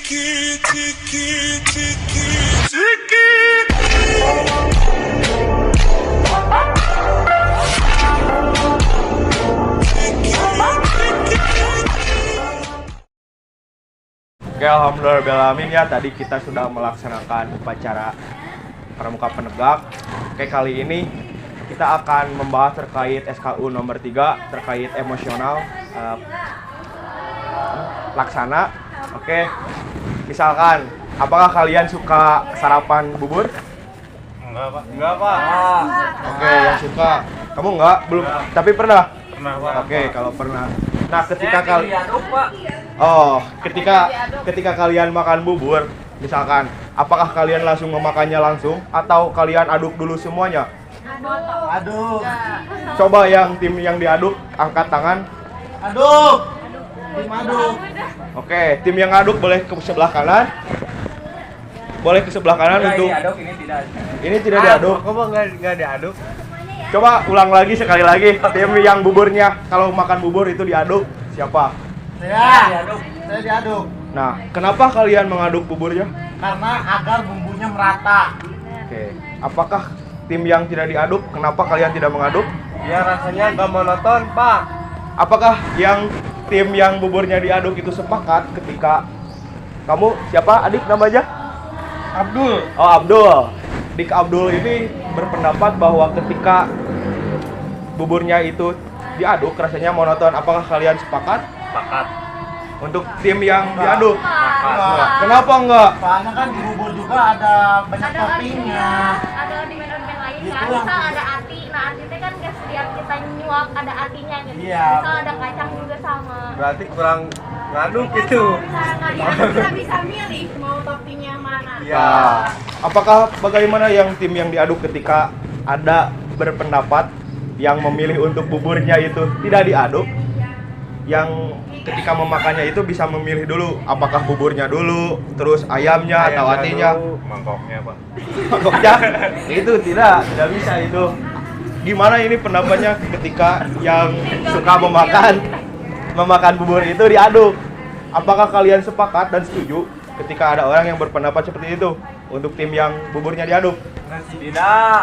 Oke, alhamdulillahirrahmanirrahim ya, tadi kita sudah melaksanakan upacara pramuka penegak. Oke, kali ini kita akan membahas terkait SKU nomor 3 terkait emosional laksana. Oke, misalkan apakah kalian suka sarapan bubur? Enggak, Pak. Enggak, Pak. Oke, yang suka. Kamu enggak? Belum, tapi pernah? Pernah, Pak. Oke, kalau pernah. Nah, ketika kalian diaduk, Pak. ketika kalian makan bubur, misalkan, apakah kalian langsung memakannya langsung atau kalian aduk dulu semuanya? Aduk. Coba yang tim yang diaduk angkat tangan. Aduk. Tim aduk. Oke, tim yang aduk boleh ke sebelah kanan. Boleh ke sebelah kanan untuk Diaduk, ini tidak. ini tidak diaduk. Kok enggak diaduk? Coba ulang lagi sekali lagi. Tim yang buburnya kalau makan bubur itu diaduk siapa? Saya diaduk. Nah, kenapa kalian mengaduk buburnya? Karena agar bumbunya merata. Oke, apakah tim yang tidak diaduk, kenapa kalian tidak mengaduk? Ya rasanya enggak monoton, Pak. Apakah yang tim yang buburnya diaduk itu sepakat ketika kamu siapa adik namanya? Abdul. Oh, Abdul. Dik Abdul ini berpendapat bahwa ketika buburnya itu diaduk rasanya monoton. Apakah kalian sepakat? Sepakat. Untuk tim yang diaduk? Enggak. Kenapa enggak? Soalnya kan di bubur juga ada banyak toppingnya. Ada ornamen-ornamen lain Gitu kan, lah. misal ada ati, nah ati itu kan gak setiap kita nyuap ada atinya gitu. Iya. Misal ada kacang juga sama. Berarti kurang ngaduk gitu. Misalnya nggak diaduk, kita bisa milih mau toppingnya yang mana. Iya. Nah, apakah bagaimana yang tim yang diaduk ketika ada berpendapat yang memilih untuk buburnya itu tidak diaduk, yang ketika memakannya itu bisa memilih dulu apakah buburnya dulu, terus ayamnya atau atinya? Mangkoknya, Pak. Mangkoknya itu tidak bisa itu. Gimana ini pendapatnya ketika yang suka memakan bubur itu diaduk? Apakah kalian sepakat dan setuju ketika ada orang yang berpendapat seperti itu untuk tim yang buburnya diaduk? Tidak.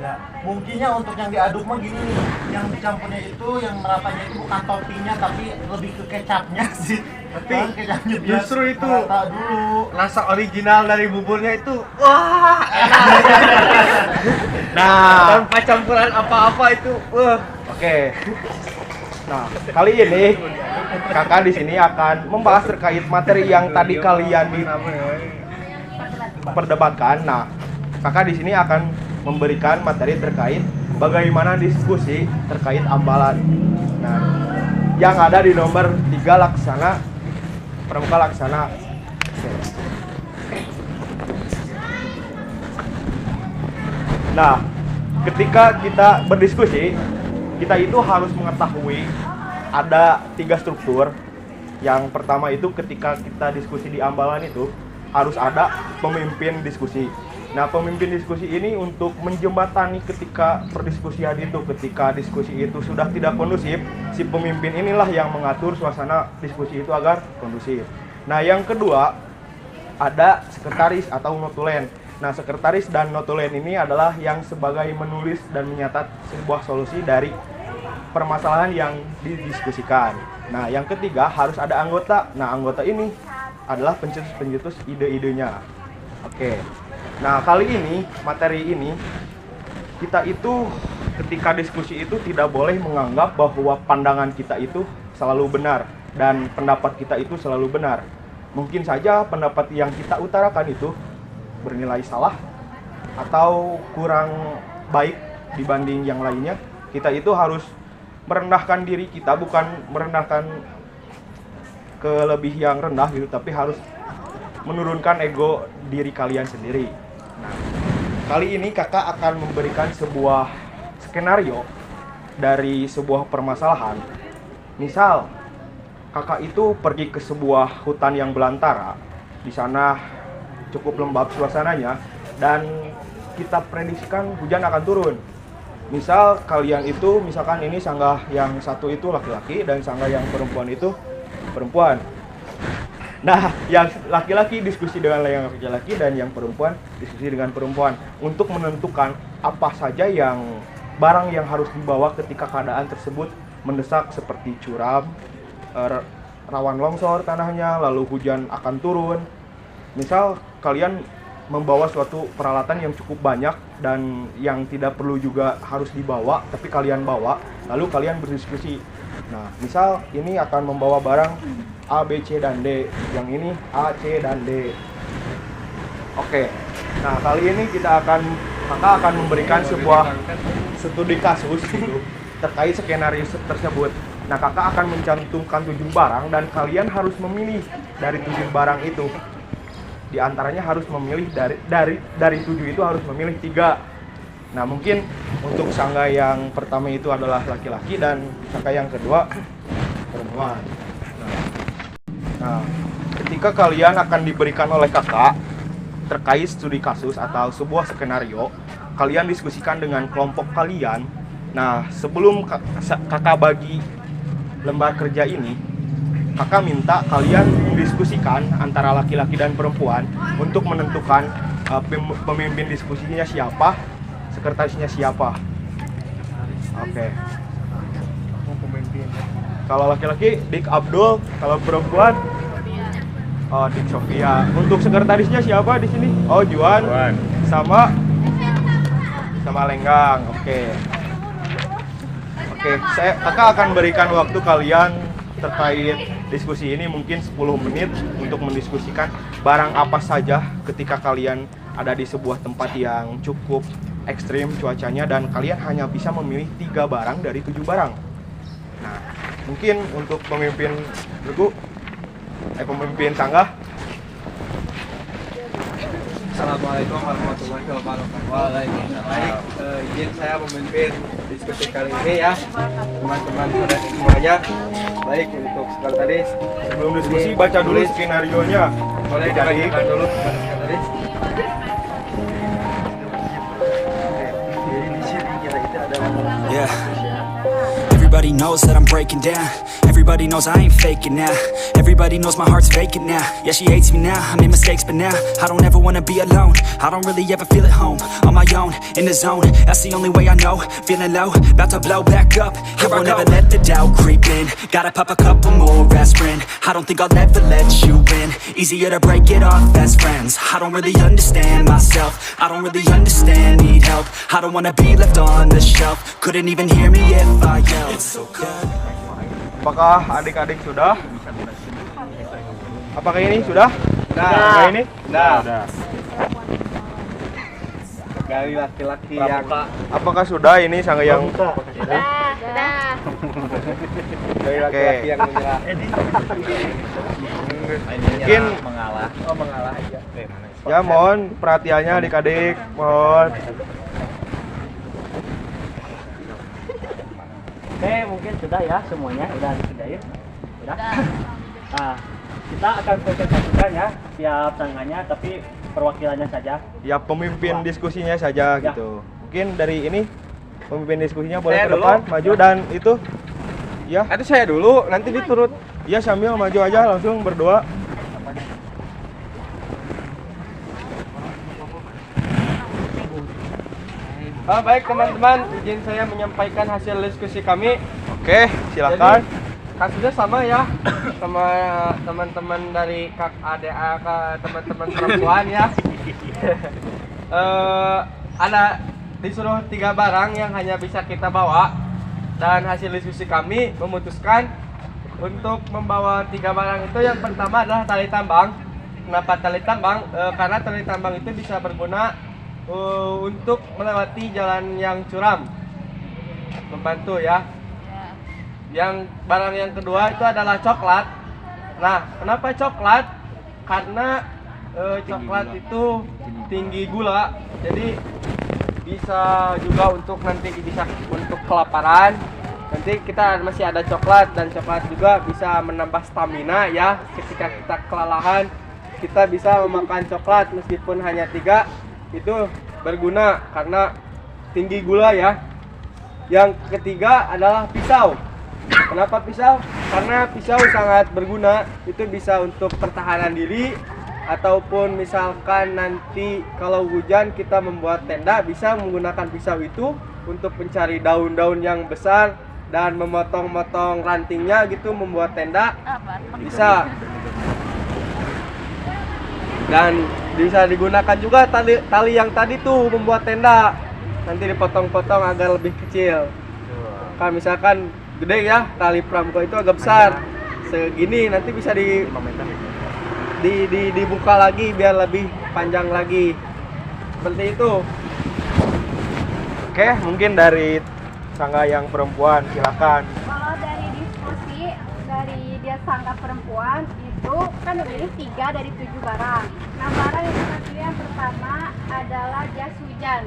Enggak. Mungkinnya untuk yang diaduk mah gini nih, yang dicampurnya itu, yang meratanya itu bukan toppingnya tapi lebih ke kecapnya sih. Tapi Kan kecapnya biar justru itu merata dulu. rasa original dari buburnya itu wah enak. Nah, Tanpa campuran apa-apa itu oke. Nah, kali ini kakak di sini akan membahas terkait materi yang tadi kalian diperdebatkan. Nah, kakak di sini akan memberikan materi terkait bagaimana diskusi terkait ambalan. Nah, yang ada di nomor 3 laksana pramuka laksana. Oke. Nah, ketika kita berdiskusi, kita itu harus mengetahui ada 3 struktur. Yang pertama itu ketika kita diskusi di ambalan itu harus ada pemimpin diskusi. Nah, pemimpin diskusi ini untuk menjembatani ketika perdiskusian itu, ketika diskusi itu sudah tidak kondusif, si pemimpin inilah yang mengatur suasana diskusi itu agar kondusif. Nah, yang kedua ada sekretaris atau notulen. Nah, sekretaris dan notulen ini adalah yang sebagai menulis dan menyatat sebuah solusi dari permasalahan yang didiskusikan. Nah, yang ketiga harus ada anggota. Nah, anggota ini adalah pencetus ide-idenya. Oke. Nah, kali ini, materi ini, kita itu ketika diskusi itu tidak boleh menganggap bahwa pandangan kita itu selalu benar dan pendapat kita itu selalu benar. Mungkin saja pendapat yang kita utarakan itu bernilai salah atau kurang baik dibanding yang lainnya. Kita itu harus merendahkan diri kita, bukan merendahkan ke lebih yang rendah gitu, tapi harus menurunkan ego diri kalian sendiri. Nah, kali ini kakak akan memberikan sebuah skenario dari sebuah permasalahan. Misal, kakak itu pergi ke sebuah hutan yang belantara. Di sana cukup lembab suasananya dan kita prediksikan hujan akan turun. Misal kalian itu, misalkan ini sanggah yang satu itu laki-laki dan sanggah yang perempuan itu perempuan. Nah, yang laki-laki diskusi dengan yang laki-laki dan yang perempuan diskusi dengan perempuan untuk menentukan apa saja yang barang yang harus dibawa ketika keadaan tersebut mendesak seperti curam, rawan longsor tanahnya, lalu hujan akan turun. Misal kalian membawa suatu peralatan yang cukup banyak dan yang tidak perlu juga harus dibawa, tapi kalian bawa, lalu kalian berdiskusi. Nah, misal ini akan membawa barang A, B, C, dan D. Yang ini A, C, dan D. Oke. Nah, kali ini kakak akan memberikan sebuah studi kasus gitu, terkait skenario tersebut. Nah, kakak akan mencantumkan 7 barang dan kalian harus memilih dari 7 barang itu. Di antaranya harus memilih dari 7 itu harus memilih 3. Nah, mungkin untuk sangga yang pertama itu adalah laki-laki dan sangga yang kedua perempuan. Nah, ketika kalian akan diberikan oleh kakak terkait studi kasus atau sebuah skenario, kalian diskusikan dengan kelompok kalian. Nah, sebelum kakak bagi lembar kerja ini, kakak minta kalian mendiskusikan antara laki-laki dan perempuan untuk menentukan pemimpin diskusinya siapa, sekretarisnya siapa. Oke. Kalau laki-laki Dik Abdul, kalau perempuan Dik Sofia. Untuk sekretarisnya siapa di sini? Oh, Juan. Sama Lenggang. Oke. Kakak akan berikan waktu kalian terkait diskusi ini mungkin 10 menit untuk mendiskusikan barang apa saja ketika kalian ada di sebuah tempat yang cukup ekstrim cuacanya dan kalian hanya bisa memilih 3 barang dari 7 barang. Nah, mungkin untuk pemimpin sanggah. Assalamualaikum warahmatullahi wabarakatuh. Waalaikumsalam. Baik, izin saya memimpin diskusi kali ini ya, teman-teman saudara semuanya. Baik, untuk sekretaris. Sebelum diskusi baca dulu skenario-nya. Boleh dibacakan dulu kepada sekretaris. Yeah. Everybody knows that I'm breaking down. Everybody knows I ain't faking now. Everybody knows my heart's vacant now. Yeah, she hates me now, I made mistakes but now I don't ever wanna be alone. I don't really ever feel at home. On my own, in the zone, that's the only way I know. Feeling low, about to blow back up. Here I won't ever let the doubt creep in. Gotta pop a couple more aspirin. I don't think I'll ever let you in. Easier to break it off best friends. I don't really understand myself. I don't really understand, need help. I don't wanna be left on the shelf. Couldn't even hear me if I yelled. It's so good. Apakah adik-adik sudah? Apakah ini sudah? Apakah ini? Nah. Dari laki-laki yang Apakah sudah ini sangga yang Sudah. dari laki-laki yang menyerah. mungkin mengalah. Oh, mengalah aja. ya mohon perhatiannya adik-adik, mohon. Oke, mungkin sudah ya semuanya, udah disudahin. Udah. Nah, kita akan presentasikan ya tiap tangannya, tapi perwakilannya saja. Ya pemimpin diskusinya saja Ya. gitu. Mungkin dari ini pemimpin diskusinya boleh Saya ke depan, dulu. maju dan itu ya. Itu saya dulu, nanti diturut. Ya sambil maju aja langsung berdua. Baik teman-teman, izin saya menyampaikan hasil diskusi kami. Oke, silakan. Jadi, kasusnya sama ya, sama teman-teman dari kak ADA ke teman-teman perempuan ya. Ada disuruh 3 barang yang hanya bisa kita bawa, dan hasil diskusi kami memutuskan untuk membawa 3 barang itu. Yang pertama adalah tali tambang. Kenapa tali tambang? Karena tali tambang itu bisa berguna untuk melewati jalan yang curam, membantu ya. Yang barang yang kedua itu adalah coklat. Nah, kenapa coklat? Karena coklat itu tinggi gula, jadi bisa juga untuk nanti bisa untuk kelaparan. Nanti kita masih ada coklat, dan coklat juga bisa menambah stamina ya. Ketika kita kelelahan, kita bisa memakan coklat meskipun hanya 3, itu berguna karena tinggi gula ya. Yang ketiga adalah pisau. Kenapa pisau? Karena pisau sangat berguna. Itu bisa untuk pertahanan diri, ataupun misalkan nanti kalau hujan kita membuat tenda, bisa menggunakan pisau itu untuk mencari daun-daun yang besar dan memotong-motong rantingnya gitu, membuat tenda bisa. Dan bisa digunakan juga tali yang tadi tuh membuat tenda, nanti dipotong-potong agar lebih kecil. Kalau misalkan gede ya, tali pramuka itu agak besar segini, nanti bisa dibuka lagi biar lebih panjang lagi, seperti itu. Oke, mungkin dari Sangga yang perempuan, silakan. Kalau dari diskusi dari dia sangga perempuan itu kan memilih 3 dari 7 barang. Nah, barang yang kita pilih yang pertama adalah jas hujan.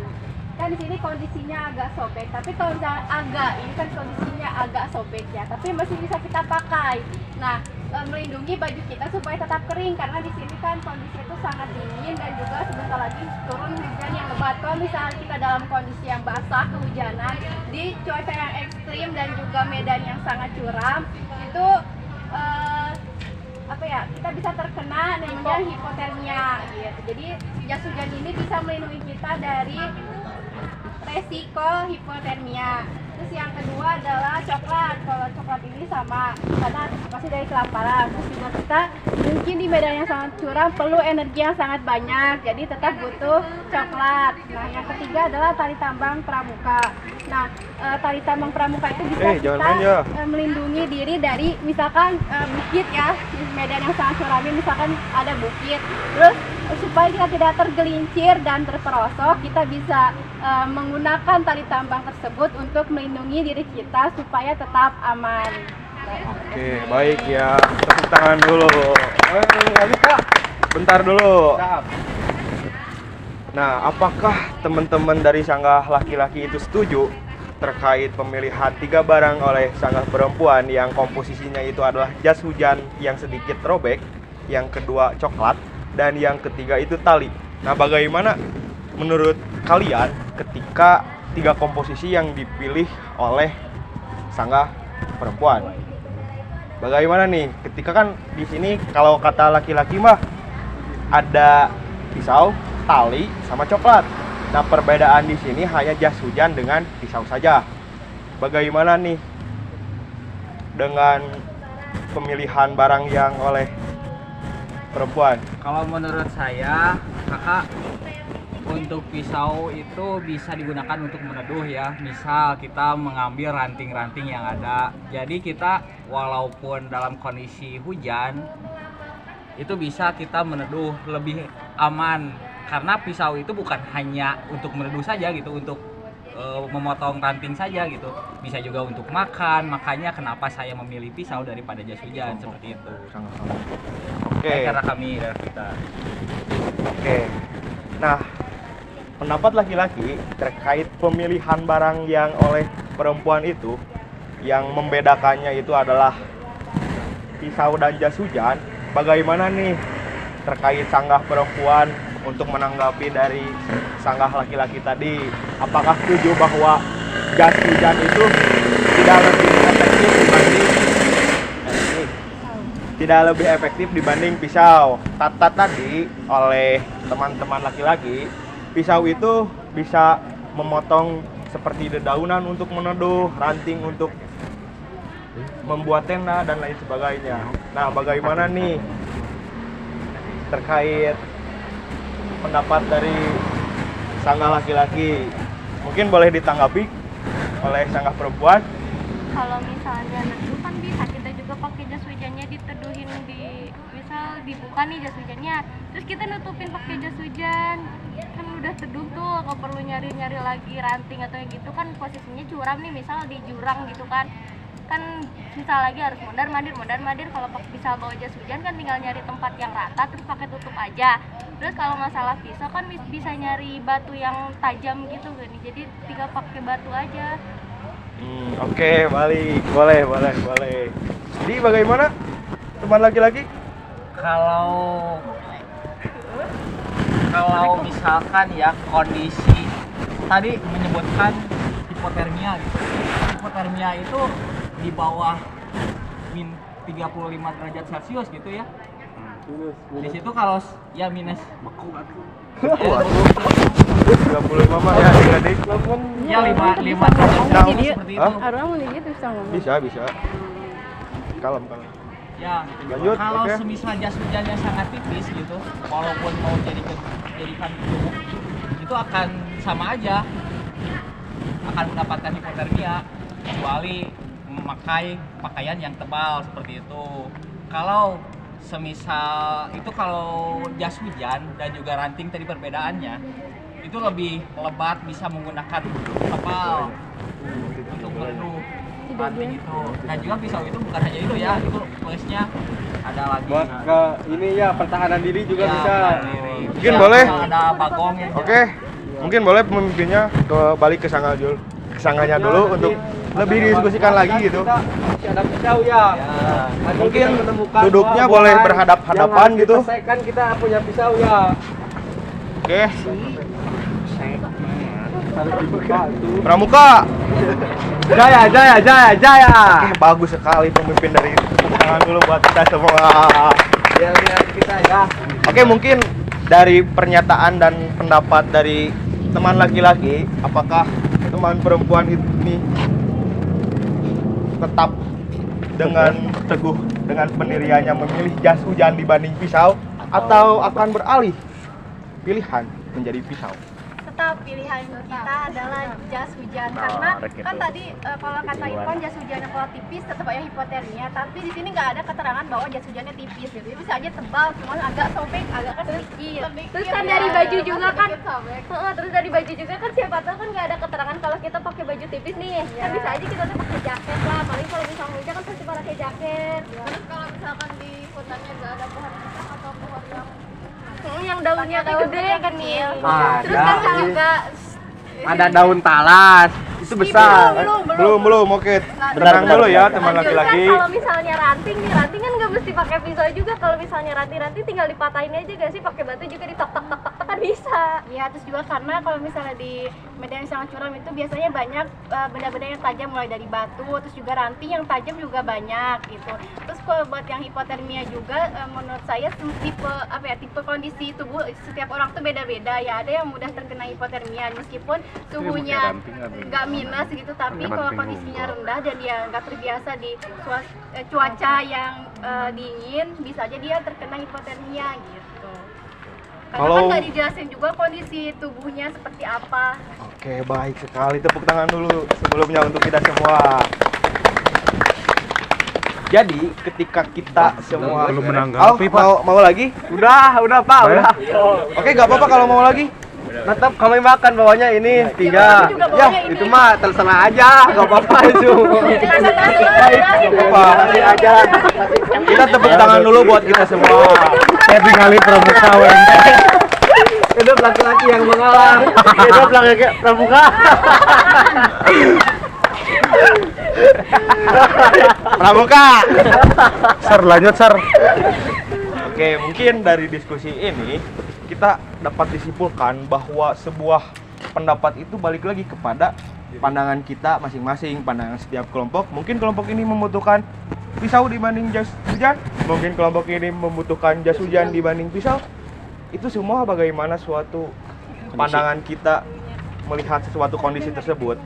Kan di sini kondisinya agak sobek, tapi kalau misalnya ini kan kondisinya agak sobek ya, tapi masih bisa kita pakai. Nah, melindungi baju kita supaya tetap kering, karena di sini kan kondisi itu sangat dingin dan juga sebentar lagi turun hujan yang lebat. Kalau misalnya kita dalam kondisi yang basah, kehujanan, di cuaca yang ekstrim dan juga medan yang sangat curam, itu kita bisa terkena namanya hipotermia gitu. Jadi jas hujan ini bisa melindungi kita dari resiko hipotermia. Terus yang kedua adalah coklat. Kalau coklat ini sama karena antisipasi dari kelaparan. Terus juga kita mungkin di medan yang sangat curam perlu energi yang sangat banyak, jadi tetap butuh coklat. Nah, yang ketiga adalah tali tambang pramuka. Nah, tali tambang pramuka itu bisa kita melindungi diri dari misalkan bukit ya, di medan yang sangat curam ini misalkan ada bukit. Terus supaya kita tidak tergelincir dan terperosok, kita bisa menggunakan tali tambang tersebut untuk melindungi diri kita supaya tetap aman. Oke, baik ya. Tepuk tangan dulu. Bentar dulu. Nah, apakah teman-teman dari Sangga laki-laki itu setuju terkait pemilihan 3 barang oleh Sangga perempuan yang komposisinya itu adalah jas hujan yang sedikit robek, yang kedua coklat, dan yang ketiga itu tali. Nah, bagaimana menurut kalian ketika 3 komposisi yang dipilih oleh Sangga perempuan? Bagaimana nih? Ketika kan di sini kalau kata laki-laki mah ada pisau, tali, sama coklat. Nah, perbedaan di sini hanya jas hujan dengan pisau saja. Bagaimana nih dengan pemilihan barang yang oleh perempuan? Kalau menurut saya, kakak, untuk pisau itu bisa digunakan untuk meneduh ya. Misal kita mengambil ranting-ranting yang ada. Jadi kita walaupun dalam kondisi hujan, itu bisa kita meneduh lebih aman. Karena pisau itu bukan hanya untuk meneduh saja gitu, untuk memotong ranting saja gitu. Bisa juga untuk makan. Makanya kenapa saya memilih pisau daripada jas hujan seperti itu. Oke. Karena kami dari kita. Oke. Nah, pendapat laki-laki terkait pemilihan barang yang oleh perempuan itu, yang membedakannya itu adalah pisau dan jas hujan. Bagaimana nih terkait Sangga perempuan untuk menanggapi dari Sangga laki-laki tadi? Apakah setuju bahwa jas hujan itu tidak lebih efektif dibanding pisau? Kata tadi oleh teman-teman laki-laki, pisau itu bisa memotong seperti dedaunan untuk meneduh, ranting untuk membuat tenda dan lain sebagainya. Nah, bagaimana nih terkait pendapat dari Sangga laki-laki? Mungkin boleh ditanggapi oleh Sangga perempuan. Kalau misalnya neduh kan bisa kita juga pakai jas hujannya diteduhin, misal dibuka nih jas hujannya, terus kita nutupin pakai jas hujan, kan udah teduh tuh, nggak perlu nyari-nyari lagi ranting atau yang gitu. Kan posisinya curam nih, misal di jurang gitu kan misal lagi harus mondar mandir. Kalau bisa bawa jas hujan kan tinggal nyari tempat yang rata terus pakai tutup aja. Terus kalau masalah pisau kan bisa nyari batu yang tajam gitu kan, jadi tinggal pakai batu aja. Oke, balik. Boleh. Jadi bagaimana teman laki-laki? Kalau misalkan ya kondisi tadi menyebutkan hipotermia gitu. Hipotermia itu di bawah min 35 derajat Celcius gitu ya. Di situ kalau ya minus 35 mah ya adik-adik. ya 5 derajat Celcius seperti itu. Orang mau gitu sama. Bisa. Kalem. Ya, Lanjut, kalau oke. semisal jas hujannya sangat tipis gitu, walaupun mau jadikan tubuh, itu akan sama aja, akan mendapatkan hipotermia, kecuali memakai pakaian yang tebal seperti itu. Kalau semisal itu kalau jas hujan dan juga ranting tadi perbedaannya, itu lebih lebat, bisa menggunakan tebal untuk mereduh ranting itu. Dan juga pisau itu bukan hanya itu ya, itu plusnya ada lagi. Buat ke ini ya pertahanan diri juga Ya, bisa. pertahanan diri. Mungkin Ya, boleh. misal ada bagong ya. Oke. Mungkin boleh pemimpinnya balik ke sangganya dulu untuk lebih didiskusikan lagi gitu. Kita masih ada pisau ya. Nanti Mungkin kita menemukan duduknya buah-buahan boleh berhadap-hadapan yang gitu. Kan kita punya pisau ya. Oke. Harus dibuka tuh. Pramuka. Jaya. Oke, bagus sekali pemimpin dari tepuk tangan dulu buat kita semua. Biar kita ya. Oke, mungkin dari pernyataan dan pendapat dari teman laki-laki, apakah teman perempuan ini tetap dengan teguh dengan pendiriannya memilih jas hujan dibanding pisau atau akan beralih pilihan menjadi pisau? Tetap pilihan kita adalah jas hujan karena kan tadi kalau kata Irfan jas hujannya kalau tipis tetap aja hipotermia, tapi di sini nggak ada keterangan bahwa jas hujannya tipis gitu. Bisa aja tebal, cuma agak sobek, agak sedikit. Terus kan dari baju juga kan, terus dari baju juga kan siapa tahu kan nggak ada keterangan kalau kita pakai baju tipis nih. Kan bisa aja kita tuh pakai jaket lah, paling kalau misalnya hujan kan pasti pakai jaket. Terus kalau misalkan di hutannya nggak ada pohon pisang atau pohon yang daunnya gede kan nih. Terus kan juga Ada daun talas. Itu besar. Belum. Oke. Tenang dulu ya teman laki-laki. Kan kalau misalnya ranting kan nggak mesti pakai pisau juga. Kalau misalnya ranting tinggal dipatahin aja gak sih, pakai batu juga ditok kan bisa. Iya, terus juga karena kalau misalnya di medan yang sangat curam itu biasanya banyak benda-benda yang tajam, mulai dari batu, terus juga ranting yang tajam juga banyak gitu. Terus kalau buat yang hipotermia juga menurut saya tipe kondisi tubuh setiap orang tuh beda-beda ya. Ada yang mudah terkena hipotermia meskipun suhunya nggak minus gitu, tapi kalau kondisinya rendah dan dia nggak terbiasa di cuaca yang dingin, bisa aja dia terkena hipotermia gitu. Karena kan nggak dijelasin juga kondisi tubuhnya seperti apa. Oke, baik sekali. Tepuk tangan dulu sebelumnya untuk kita semua. Jadi ketika kita semua belum menanggapi, Pak. Mau lagi? Udah Pak, udah. Oke, nggak apa-apa kalau mau lagi. Tetap kami makan bawahnya ini 3. kami juga bawahnya ini. Itu mah terserah aja, nggak apa-apa itu. Apa? Aja. Kita tepuk tangan dulu buat kita semua. Saya tinggali pramuka Hidup laki-laki yang mengalah. Hidup laki-laki pramuka. Pramuka. Sar, lanjut Sar. Oke, mungkin dari diskusi ini kita dapat disimpulkan bahwa sebuah pendapat itu balik lagi kepada pandangan kita masing-masing, pandangan setiap kelompok. Mungkin kelompok ini membutuhkan pisau dibanding jas hujan, mungkin kelompok ini membutuhkan jas hujan dibanding pisau. Itu semua bagaimana suatu pandangan kita melihat sesuatu kondisi tersebut.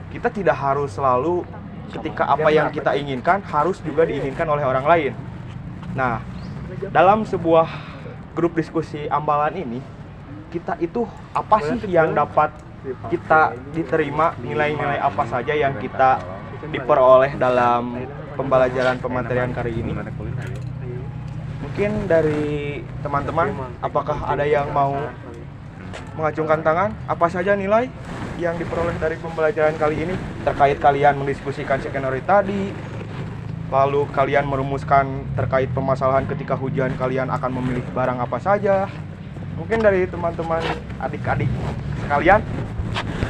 Kita tidak harus selalu ketika apa yang kita inginkan harus juga diinginkan oleh orang lain. Nah, dalam sebuah grup diskusi ambalan ini, kita itu apa sih yang dapat kita diterima, nilai-nilai apa saja yang kita diperoleh dalam pembelajaran pematerian kali ini. Mungkin dari teman-teman, apakah ada yang mau mengacungkan tangan? Apa saja nilai yang diperoleh dari pembelajaran kali ini terkait kalian mendiskusikan skenario tadi, lalu kalian merumuskan terkait permasalahan ketika hujan kalian akan memilih barang apa saja. Mungkin dari teman-teman adik-adik sekalian.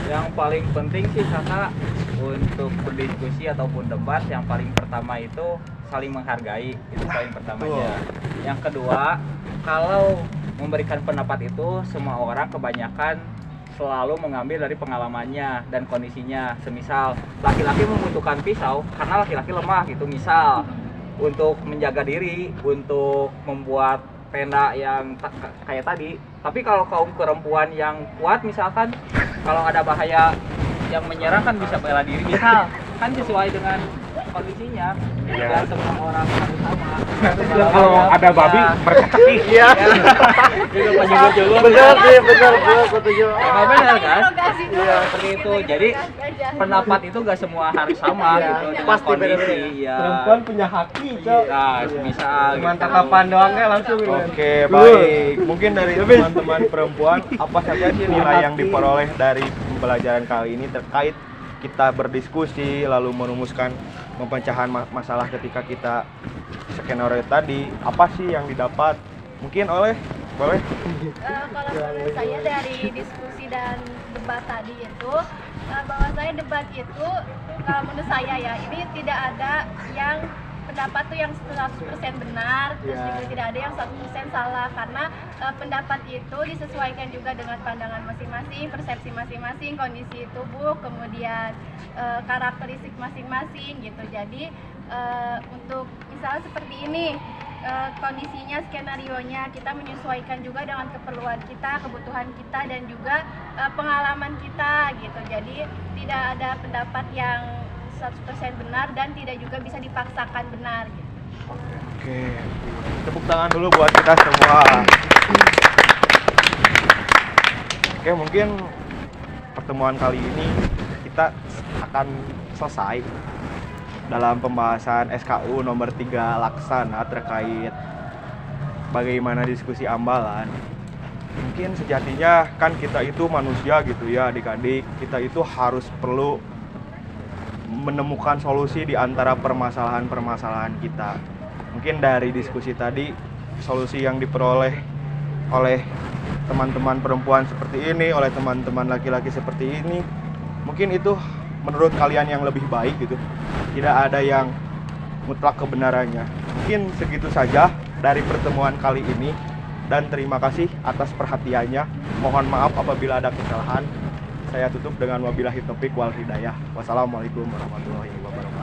Yang paling penting sih kakak untuk berdiskusi ataupun debat, yang paling pertama itu saling menghargai, itu paling pertamanya. Yang kedua, kalau memberikan pendapat itu semua orang kebanyakan selalu mengambil dari pengalamannya dan kondisinya. Semisal laki-laki membutuhkan pisau karena laki-laki lemah gitu, misal untuk menjaga diri, untuk membuat tenda yang kayak tadi. Tapi kalau kaum perempuan yang kuat misalkan, kalau ada bahaya yang menyerang kan bisa bela diri, misal kan sesuai dengan kondisinya. Ya semua orang harus sama. Kalau ada babi berkecekik. Iya. Juga Benar sih, benar gua setuju. Emang benar kan? Interogasi dulu. Iya, seperti itu. Jadi pendapat itu gak semua harus sama gitu dengan Pasti kondisi. beda-beda. Ya. Perempuan punya haki, Cok. Nah, misal Cuma gitu. tatapan doang kan langsung. Oke, baik. Mungkin dari teman-teman perempuan, apa saja sih nilai yang diperoleh dari pembelajaran kali ini terkait kita berdiskusi lalu merumuskan pemecahan masalah ketika kita skenario tadi? Apa sih yang didapat? Mungkin boleh? Kalau menurut saya dari diskusi dan debat tadi itu, bahwa saya debat itu kalau menurut saya ya, ini tidak ada yang pendapat tuh yang 100% benar, terus juga tidak ada yang 100% salah, karena pendapat itu disesuaikan juga dengan pandangan masing-masing, persepsi masing-masing, kondisi tubuh, kemudian karakteristik masing-masing gitu. Jadi untuk misalnya seperti ini, kondisinya, skenarionya kita menyesuaikan juga dengan keperluan kita, kebutuhan kita, dan juga pengalaman kita gitu. Jadi tidak ada pendapat yang 100% benar dan tidak juga bisa dipaksakan benar gitu. Oke. Tepuk tangan dulu buat kita semua. Oke, mungkin pertemuan kali ini kita akan selesai dalam pembahasan SKU nomor 3 Laksana terkait bagaimana diskusi ambalan. Mungkin sejatinya kan kita itu manusia gitu ya adik-adik, kita itu harus perlu menemukan solusi di antara permasalahan-permasalahan kita. Mungkin dari diskusi tadi, solusi yang diperoleh oleh teman-teman perempuan seperti ini, oleh teman-teman laki-laki seperti ini, mungkin itu menurut kalian yang lebih baik gitu. Tidak ada yang mutlak kebenarannya. Mungkin segitu saja dari pertemuan kali ini, dan terima kasih atas perhatiannya. Mohon maaf apabila ada kesalahan. Saya tutup dengan wabillahi taufiq wal hidayah. Wassalamualaikum warahmatullahi wabarakatuh.